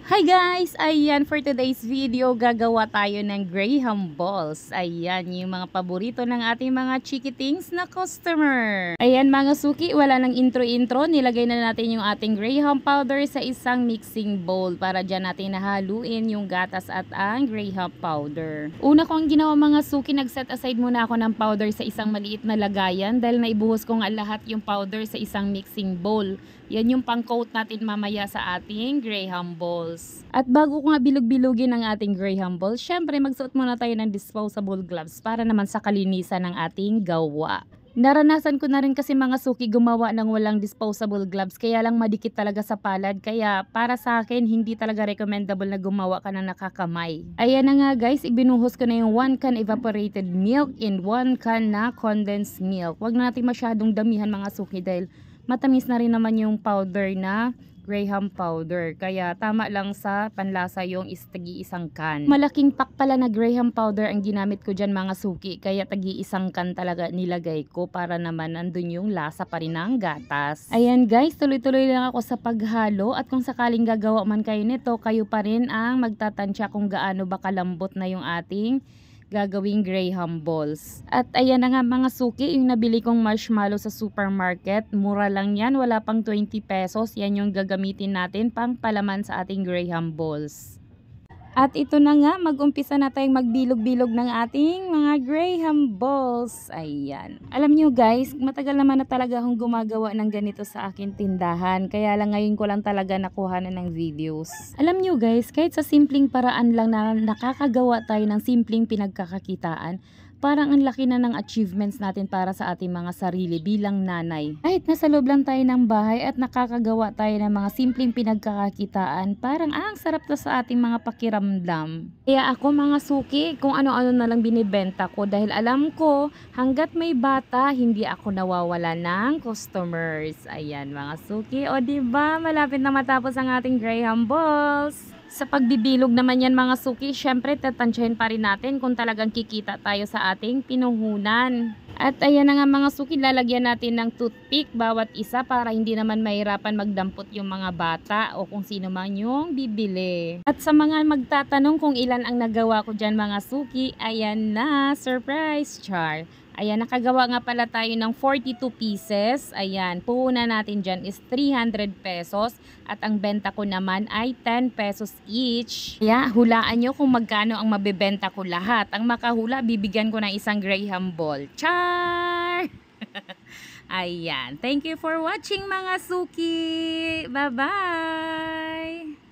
Hi guys! Ayan, for today's video, gagawa tayo ng Graham Balls. Ayan, yung mga paborito ng ating mga chikitings na customer. Ayan mga suki, wala nang intro-intro. Nilagay na natin yung ating Graham powder sa isang mixing bowl para dyan natin nahaluin yung gatas at ang Graham powder. Una kong ginawa mga suki, nag-set aside muna ako ng powder sa isang maliit na lagayan dahil naibuhos ko nga lahat yung powder sa isang mixing bowl. Yan yung pang-coat natin mamaya sa ating Graham Balls. At bago ko nga bilog-bilugin ang ating Graham Balls, syempre magsuot muna tayo ng disposable gloves para naman sa kalinisan ng ating gawa. Naranasan ko na rin kasi mga suki gumawa ng walang disposable gloves, kaya lang madikit talaga sa palad, kaya para sa akin hindi talaga recommendable na gumawa ka ng nakakamay. Ayan na nga guys, ibinuhos ko na yung 1 can evaporated milk and 1 can na condensed milk. Huwag na natin masyadong damihan mga suki dahil matamis na rin naman yung powder na Graham powder. Kaya tama lang sa panlasa yung tagi-isang can. Malaking pack pala na Graham powder ang ginamit ko dyan mga suki. Kaya tagi-isang can talaga nilagay ko para naman nandun yung lasa pa rin ng gatas. Ayan guys, tuloy-tuloy lang ako sa paghalo. At kung sakaling gagawa man kayo nito, kayo pa rin ang magtatansya kung gaano ba kalambot na yung ating gagawing Graham Balls. At ayan na nga mga suki, yung nabili kong marshmallow sa supermarket, mura lang yan, wala pang 20 pesos. Yan yung gagamitin natin pang palaman sa ating Graham Balls. At ito na nga, mag-umpisa na tayong magbilog-bilog ng ating mga Graham Balls. Ayan. Alam nyo guys, matagal naman na talaga akong gumagawa ng ganito sa akin tindahan. Kaya lang ngayon ko lang talaga nakuha na ng videos. Alam nyo guys, kahit sa simpleng paraan lang na nakakagawa tayo ng simpleng pinagkakakitaan, parang ang laki na ng achievements natin para sa ating mga sarili bilang nanay. Kahit nasa loob lang tayo ng bahay at nakakagawa tayo ng mga simpleng pinagkakakitaan, parang ang sarap na sa ating mga pakiramdam. Kaya ako mga suki, kung ano-ano na lang binibenta ko dahil alam ko hanggat may bata, hindi ako nawawala ng customers. Ayan mga suki, o diba malapit na matapos ang ating Graham Balls. Sa pagbibilog naman yan mga suki, syempre tatansyahin pa rin natin kung talagang kikita tayo sa ating pinuhunan. At ayan na nga mga suki, lalagyan natin ng toothpick bawat isa para hindi naman mahirapan magdampot yung mga bata o kung sino man yung bibili. At sa mga magtatanong kung ilan ang nagawa ko dyan mga suki, ayan na, surprise char. Ayan, nakagawa nga pala tayo ng 42 pieces. Ayan, puhunan natin dyan is 300 pesos. At ang benta ko naman ay 10 pesos each. Kaya hulaan nyo kung magkano ang mabibenta ko lahat. Ang makahula, bibigyan ko ng isang Graham Ball. Char! Ayan, thank you for watching mga suki. Bye-bye!